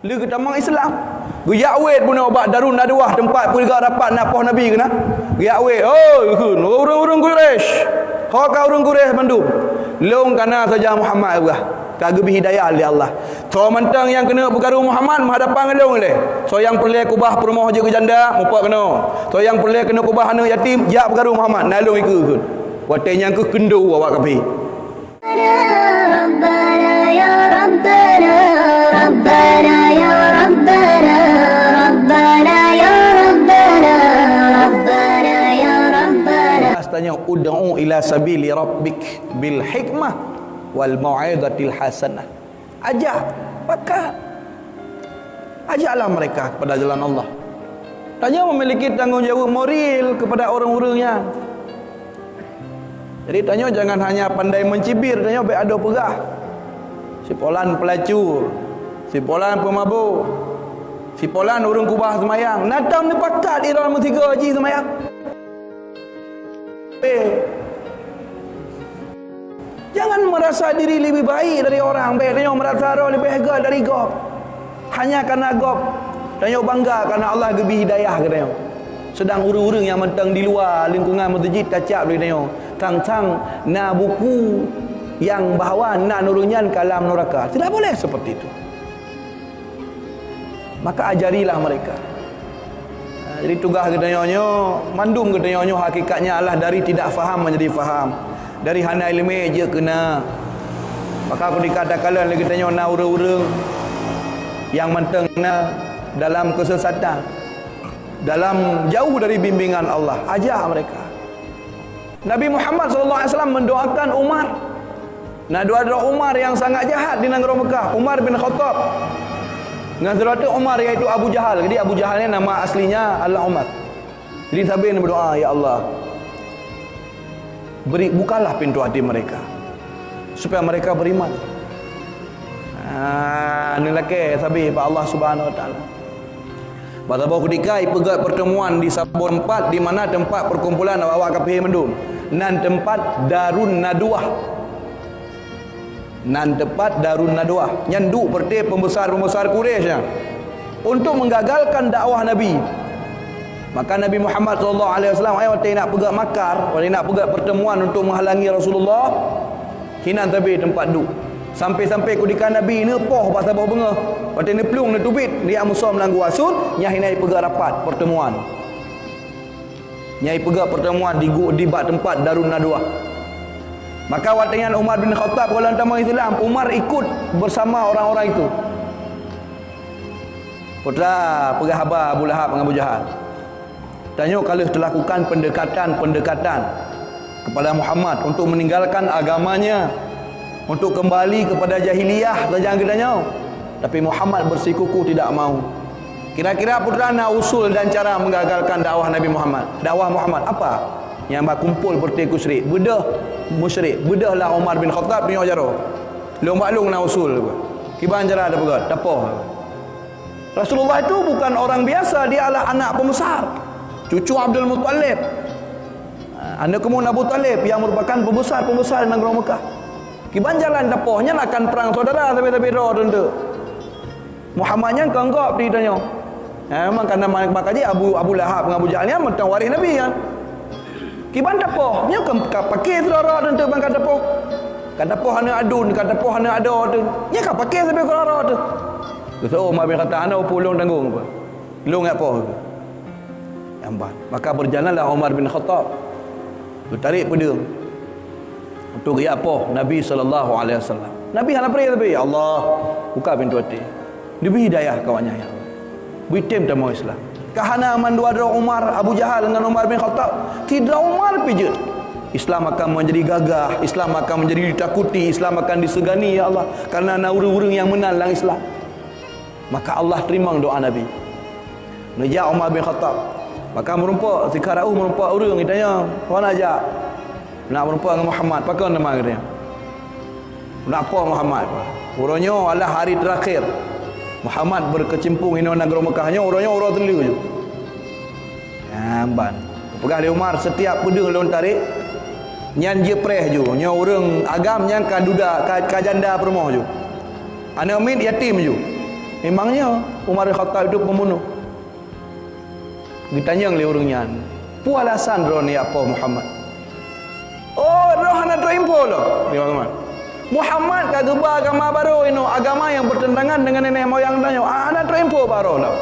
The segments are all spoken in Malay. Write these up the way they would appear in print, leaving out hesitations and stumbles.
Lu kita mang Islam. Giyak wait pun obat darun nadwah tempat pergi rapat napah Nabi kena. Giyak wait. Oh, orang-orang Quraisy. Kau orang Quraisy mandum. Long kana saja Muhammad gua. Kagak hidayah oleh Allah. So mentang yang kena bergaru Muhammad menghadapan long le. So yang perlu kubah perumahan je ke janda, mupak kena. So yang perlu kena kubah anak yatim, jak bergaru Muhammad. Nalung ikut. Watenya ke kendu awak kapi. ربنا يا ربنا ربنا يا ربنا ربنا يا ربنا ربنا يا ربنا. Astanya ud'u ila sabili rabbik bil hikmah wal mau'izatil hasanah. Ajak, maka ajaklah mereka kepada jalan Allah. Tanya memiliki tanggungjawab moral kepada orang-orangnya. Jadi tanya jangan hanya pandai mencibir, tanya baik ada perah. Si polan pelacur, si polan pemabuk, si polan urung kubah semayang. Natang ni pakat ira nombor 3 haji semayang. Jangan merasa diri lebih baik dari orang. Baik tanya merasa lebih hebat dari God. Hanya kerana God tanya bangga kerana Allah beri hidayah ke tanya. Sedang urang-urang yang mentang di luar lingkungan masjid kacap dia tanya. Tang-tang na buku yang bahawa nak nurunyan kalam neraka. Tidak boleh seperti itu. Maka ajarilah mereka. Jadi tugas kita nyonya, mandum kita nyonya hakikatnya adalah dari tidak faham menjadi faham. Dari hana ilmu je kena. Maka aku dikatakan lagi kita nyonya urang-urang yang mentang na dalam kesesatan, dalam jauh dari bimbingan Allah, ajak mereka. Nabi Muhammad SAW mendoakan Umar. Nah, doa-doa Umar yang sangat jahat di negara Mekah. Umar bin Khattab. Dengan saudara Umar iaitu Abu Jahal. Jadi Abu Jahal ni nama aslinya adalah Umar. Jadi Nabi berdoa, ya Allah, bukalah pintu hati mereka supaya mereka beriman. Ini lagi sabi Pak Allah Subhanahu Wa Taala. Pada bahawa ketika pegat pertemuan di Sabun 4 di mana tempat perkumpulan awak kapih mendum. Nan tempat Darun Nadwah. Nan tempat Darun Nadwah. Nyanduk perti pembesar-pembesar Quraisy untuk menggagalkan dakwah Nabi. Maka Nabi Muhammad SAW ayat nak pegat makar, nak pegat pertemuan untuk menghalangi Rasulullah. Hinan tabi tempat duk. Sampai-sampai kudikan Nabi ni poh pasal bau bengah. Waktu ni pelung ni tubit dia musuh melanggu asul, nyai nai pegat rapat pertemuan. Nyai pegat pertemuan di bak tempat Darun Nadwah. Maka waktu Umar bin Khattab kalau utama Islam, Umar ikut bersama orang-orang itu. Putra pergi habar Abu Lahab dengan Abu Jahal. Tanya kalau telah lakukan pendekatan kepada Muhammad untuk meninggalkan agamanya, untuk kembali kepada jahiliyah saja katanya. Tapi Muhammad bersikukuh tidak mau. Kira-kira putra nak usul dan cara menggagalkan dakwah Nabi Muhammad. Dakwah Muhammad apa? Yang berkumpul bertiga musyrik. Bedah musyrik. Bedahlah Umar bin Khattab punya cara. Lomba-lomba nak usul. Kiban cara ada pegat. Tapoh. Rasulullah itu bukan orang biasa, dia adalah anak pembesar. Cucu Abdul Muttalib. Anak kemun Abu Talib yang merupakan pembesar-pembesar di negara Mekah. Kiban jalan tapohnya akan perang saudara tapi roh tentu. Muhammadnya kenggap ditanya. Memang kerana makanya Abu Lahab dengan Abu Jahal ni mentang waris Nabi kan. Kiban tapohnya pakai saudara tentu bang kata tapoh. Kata tapoh hana adun, kata tapoh hana ada tu. Nya kan pakai sampai saudara tu. So Umar bin kata ana pulung tanggung apa. Lu ngapo? Ambat. Maka berjalanlah Umar bin Khattab. Tarik pedang untuk ya apa Nabi SAW. Nabi hana pray tapi ya Allah buka pintu hati. Diberi hidayah kawannya ya Allah. Bitem tamu Islam. Kahana manduadra Umar Abu Jahal dengan Umar bin Khattab. Tidak Umar pijat. Islam akan menjadi gagah, Islam akan menjadi ditakuti, Islam akan disegani ya Allah karena urang-urang yang menalang Islam. Maka Allah terima doa Nabi. Najak Umar bin Khattab. Maka merumpak sekarang merumpak urang ditanya, "Kau nak ajak?" Nak merumpak dengan Muhammad, pakai nama dia. Nak apa Muhammad? Urangnya adalah hari terakhir. Muhammad berkecimpung ini negara Mekahnya, orangnya orang terliu je. Amban. Pegah di Umar setiap pedang lawan tarik nyan je preh je. Nya orang agam yang kan duda ka janda permoh je. Anak min yatim je. Memangnya Umar bin Khattab itu pembunuh. Ditanya oleh orangnya, "Pu alasan ro ni apa Muhammad?" "Oh, roh nak terimpo lo." Dia Muhammad. "Muhammad kagak agama baru ini, agama yang bertentangan dengan nenek moyang tanya. Anak terimpo baru lo."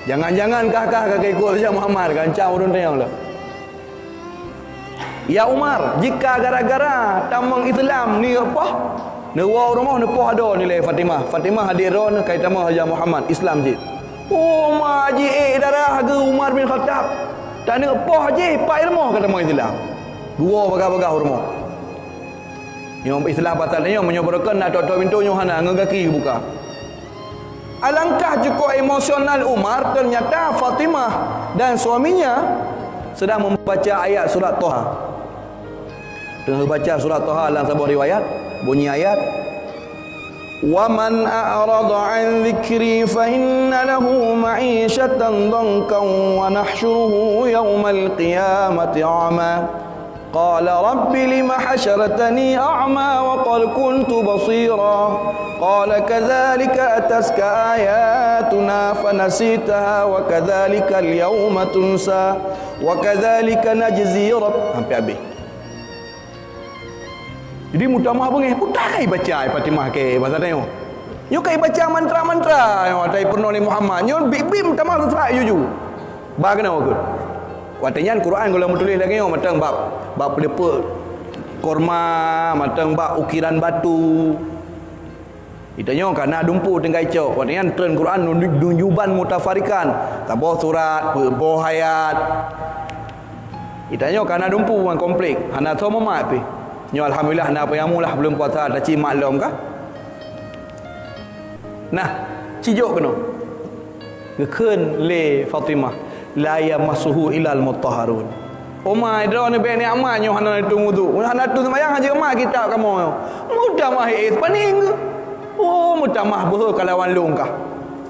Jangan-jangan kakak kagak ikut saja Muhammad, gancang urun tanya lo. "Ya Umar, jika gara-gara tamang Islam ni apa? Newa rumah nepoh ada nilai Fatimah. Fatimah hadir ron kai tamang Haja Muhammad Islam je." "Oh, maji darah ke Umar bin Khattab. Tak nak apa je, pak ilmu kata mau Islam. Dua bagah-bagah rumah. Yang Islam batalnya menyebutkan nak tok pintu Yohana ngegaki buka. Alangkah cukup emosional Umar, ternyata Fatimah dan suaminya sedang membaca ayat surat Toha. Tengah baca surat Toha dalam sebuah riwayat, bunyi ayat, "Wa man a'rada 'an dzikri fa inna lahu ma'isyatan dhankan wa nahsyuruhu yawmal qiyamati 'ama. Qala rabbi lima hasyartani a'ma wa qad kuntu basira. Qala kadzalika ataska ayatuna fanasitaha wa kadzalika al-yawma tunsa wa kadzalika najzi rabb." Sampai habis. Jadi mutamah bengih putai baca Fatimah ke bahasa tengok. Nyo kai baca mantra-mantra yo tai pernah ni Muhammad. Nyo bim mutamah serak juju. Ba kena aku. Watanya Quran kalau menulis lagi yo matang bab pelepuk korma, matang bab ukiran batu. Itanya kana dumpu tenggai cok. Watanya tren Quran nunjuban mutafarikan. Tabah surat, boh ayat. Itanya kana dumpu yang komplit. Hana so mamat pi. Nyo alhamdulillah nak apa yamulah belum puasa dah ci maklum kah? Nah, cijuk kena. Gekeun le Fatimah la yamassuhu ilal mutahharun. Umar dro ni be ni amat nyo hana tu wudu. Hana tu sembayang aja mak kita kamu. Mudah mah paning. Oh, mudah mah beuh kalawan long kah.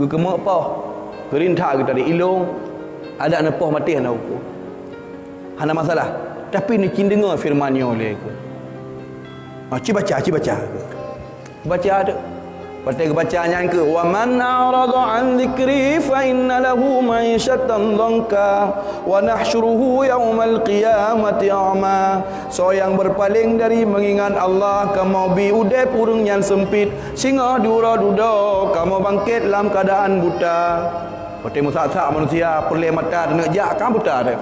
Ge kemak apa? Gerintah kita di ilung. Ada nepoh mati hana ukur. Hana masalah. Tapi ni kin dengar firman-Nya oleh aku. Baca. Baca ada. Baca bacaan ke wa man a'rada 'an dzikri fa inna lahu ma'isyatan dhanka wa nahsyuruhu yaumal qiyamati a'ma. So yang berpaling dari mengingat Allah, kamu bi udep urung yang sempit, singa dura duda, kamu bangkit dalam keadaan buta. Baca musak-sak manusia perle mata nak jak kan buta dia.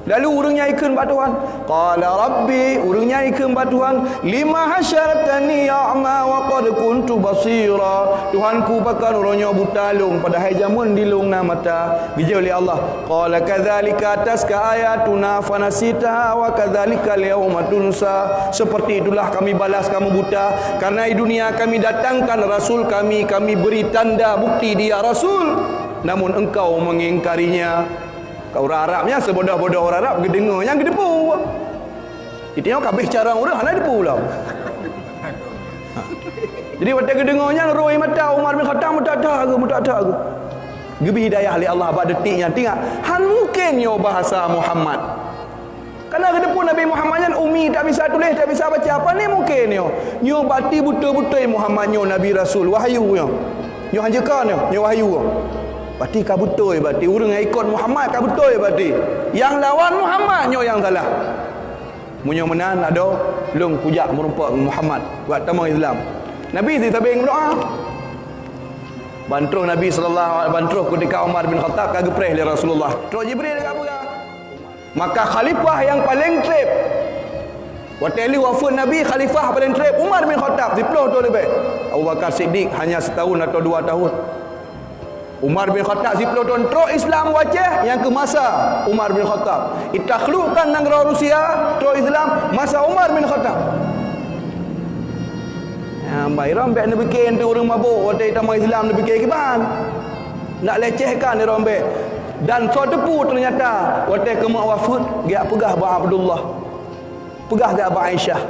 Lalu urangnya ikun batuan. Qala rabbi, urangnya ikun batuan, lima hasyartani a'ma wa qad kuntu basira. Tuhanku pakan urangnya buta lung padahal jamun di lung na mata. Bija oleh Allah. Qala kadzalika taska ayatuna fanasitaha wa kadzalika al-yawma tunsa. Seperti itulah kami balas kamu buta karena di dunia kami datangkan rasul kami beri tanda bukti dia rasul, namun engkau mengingkarinya. Kau orang Arabnya sebodoh-bodoh orang Arab gedengar yang gedepu. Itu yang kabeh cara orang hana depu pula. Jadi waktu gedengarnya roi mata Umar bin Khattab mutak aku. Gebi hidayah oleh Allah pada detiknya tengok. Han mungkin yo bahasa Muhammad. Karena gedepu Nabi Muhammad yang umi tak bisa tulis, tak bisa baca apa ni mungkin yo. Nyo bati betul-betul Muhammad nyo Nabi Rasul wahyu yo. Nyo hanjekan yo wahyu yo. Berarti kau betul berarti orang yang ikut Muhammad kau betul berarti. Yang lawan Muhammad nyo yang salah. Munyo menan ada long pujak merumpak Muhammad buat tamu Islam. Nabi ditabing doa. Bantruh Nabi sallallahu alaihi bantruh ketika Umar bin Khattab kagak preh li Rasulullah. Terus Jibril kata apa? Maka khalifah yang paling trip. Waktu wafat Nabi, khalifah paling trip Umar bin Khattab 10 tahun lebih. Abu Bakar Siddiq hanya setahun atau 2 tahun. Umar bin Khattab 10 tahun terus Islam wajah yang ke masa Umar bin Khattab. Itakhlukan negara Rusia terus Islam masa Umar bin Khattab. Bayram nak bikin tu orang mabuk waktu tamu Islam nak bikin kiban. Nak lecehkan dia orang baik. Dan so depu ternyata waktu kemak wafat dia pegah ba Abdullah. Pegah dia ba Aisyah.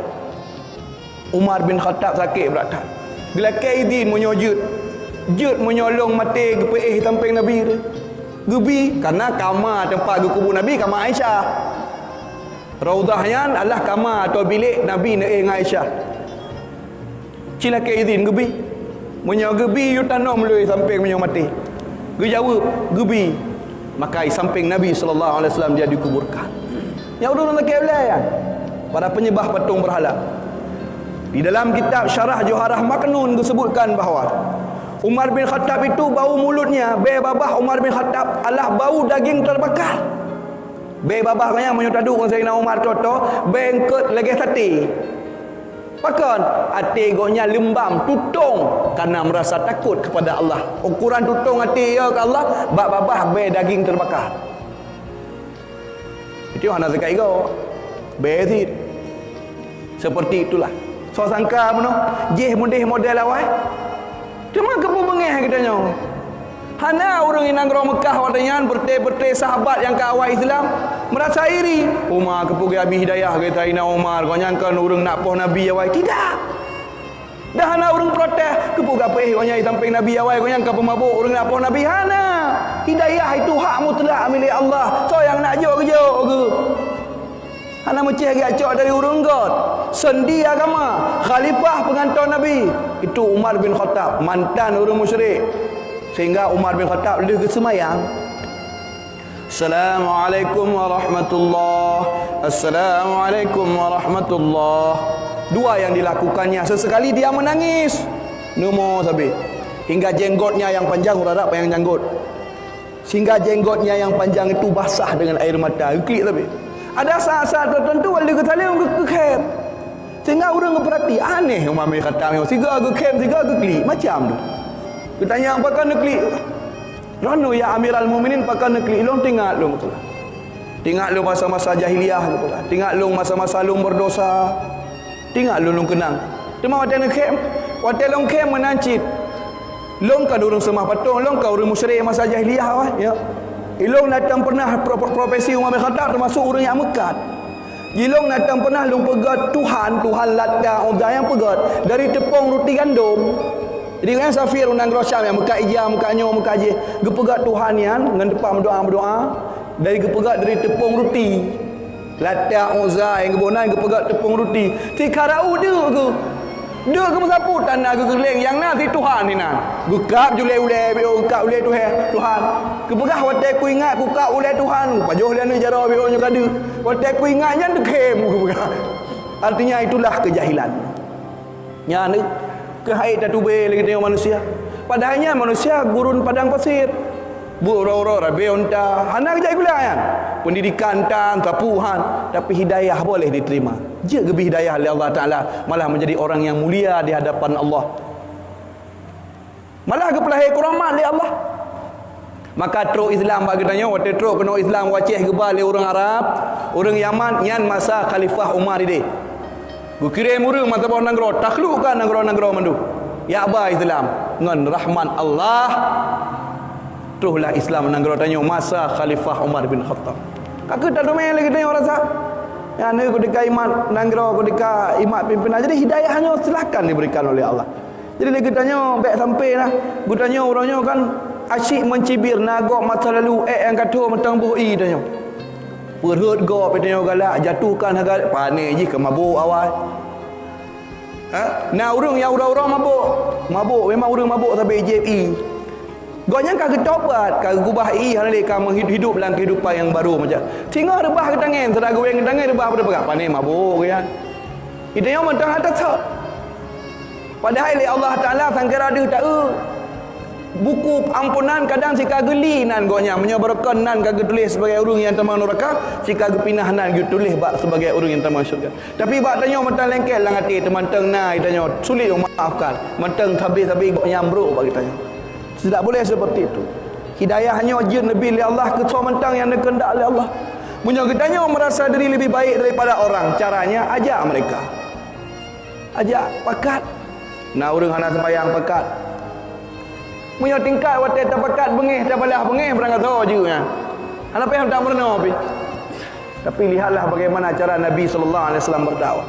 Umar bin Khattab sakit berat. Bila Kaidin menyojud Jut menyolong mati gepeih tamping Nabi dia. Gebi karena kamar tempat kubur Nabi kamar Aisyah. Raudahnya adalah kamar atau bilik Nabi dengan Aisyah. Cilaka izin gebi. Munyo gebi yu tanam lui samping munyo mati. Ge jawab gebi. Maka samping Nabi sallallahu alaihi wasallam dia dikuburkan. Yang urun nak ya. Para penyembah patung berhala. Di dalam kitab Syarah Joharah Maknun disebutkan bahawa Umar bin Khattab itu bau mulutnya, be babah Umar bin Khattab alah bau daging terbakar. Be babah kanya menyutaduk Sayyidina Umar toto, be engket lagi sate. Bahkan hati gonya lembam, tutung karena merasa takut kepada Allah. Ukuran tutung hati ya ke Allah, bak babah be daging terbakar. Itu yang nak zakat ego. Bezit. Seperti itulah. So sangka mono, jeh mudih model awal. Cuma kepu bengeh katanya. Hana orang yang nangro Mekah watanya berteh-berteh sahabat yang ke awal Islam merasa iri. Umar kepu habis hidayah kata Ina Umar, kau nyangkan orang nak poh Nabi awal. Tidak. Dah hana orang protes kepu gape kau nyai samping Nabi awal, kau nyangkan pemabuk orang nak poh Nabi. Hana. Hidayah itu hak mutlak milik Allah. So yang nak jauh ke jauh ke. Hana mecah gacok dari urung God. Sendi agama, khalifah pengantar Nabi. Itu Umar bin Khattab, mantan orang musyrik. Sehingga Umar bin Khattab dia kesemayang. Assalamualaikum warahmatullahi. Assalamualaikum warahmatullahi. Dua yang dilakukannya. Sesekali dia menangis. Numo sabi. Hingga jenggotnya yang panjang urarap yang janggut. Sehingga jenggotnya yang panjang itu basah dengan air mata. Klik sabi. Ada saat-saat tertentu wali kesalim ke-kem. Sehingga orang berperhati aneh Umar bin Khattab. Siga ke-kem, siga ke-klik. Macam tu. Kita tanya apakah neklik? Rano ya Amiral Mukminin pakai neklik. Long tinggal long betul. Tinggal long masa-masa jahiliyah betul. Tinggal long masa-masa long berdosa. Tinggal long kenang. Cuma waktu nak kem, waktu long kem menancit. Long kan orang semah patung, long kan orang musyrik masa jahiliyah ya. Ilong datang pernah profesi Umar bin Khattab termasuk orang yang mekat. Ilong datang pernah long pegat Tuhan Latta Uzza yang pegat dari tepung roti gandum. Jadi kan Safir undang Rosyam yang muka ijam, muka nyo, muka je. Gepegat Tuhan yang dengan depan berdoa. Dari gepegat dari tepung roti. Latta Uzza yang kebonan gepegat tepung roti. Si karau dia ke. Dia ke mesapu tanah ke geleng yang nasi Tuhan ni nak. Gekap jule-ule, gekap ule Tuhan. Kepegat watai ku ingat ku kap ule Tuhan. Pajoh dia ni jara bio nyo kada. Watai ku ingat yang dekem kepegat. Artinya itulah kejahilan. Nya ni kehaid dan tubel lagi tengok manusia. Padahalnya manusia gurun padang pasir. Buro-uro rabe unta. Hana kejai gula kan. Pendidikan tan kapuhan, tapi hidayah boleh diterima. Jika lebih hidayah oleh Allah Taala malah menjadi orang yang mulia di hadapan Allah. Malah kepelahir keramat oleh Allah. Maka teruk Islam bagi tanya waktu teruk kena Islam wacih gebal oleh orang Arab, orang Yaman yang masa Khalifah Umar ini. Gukirim urang mata bawah nanggro taklukkan nanggro mandu. Ya ba Islam ngan rahman Allah. Teruslah Islam nanggro tanya masa Khalifah Umar bin Khattab. Kakak tak domel lagi tanya orang sah. Ya ni ketika imat nanggro ketika imat pimpinan jadi hidayahnya silakan diberikan oleh Allah. Jadi lagi tanya baik sampai lah. Gu tanya orangnya kan asyik mencibir nagok masa lalu yang kata mentang bohi tanya. Perut go petanya galak jatuhkan harga panik je ke mabuk awal. Nah urang yang urang mabuk memang urang mabuk sampai JFE. Gonya kagak tobat, kagak gubah hari kamu hidup dalam kehidupan yang baru macam. Singa rebah ke tangan, sedar goreng ke tangan rebah pada pegang panik mabuk kan. Itu yang mentang atas tak. Padahal Allah Taala sangkara dia tak buku ampunan kadang si kagak linan gonya menyebarkan nan kagak tulis sebagai urang yang taman neraka, si kagak pinah nan gitu tulis bak sebagai urang yang taman syurga. Tapi bak tanya mentang lengkel lang hati teman teng nai tanya sulit maafkan. Mentang habis-habis nyambruk bagi tanya. Tidak boleh seperti itu. Hidayahnya jin Nabi oleh Allah ke mentang yang dikendak oleh Allah. Punya kitanya merasa diri lebih baik daripada orang. Caranya ajak mereka. Ajak pakat. Nah urang hana sembahyang pakat. Punya tingkat waktu tak pakat bengih tak balah bengih berangkat tahu je. Hana payah tak merenung api. Tapi lihatlah bagaimana cara Nabi sallallahu alaihi wasallam berdakwah.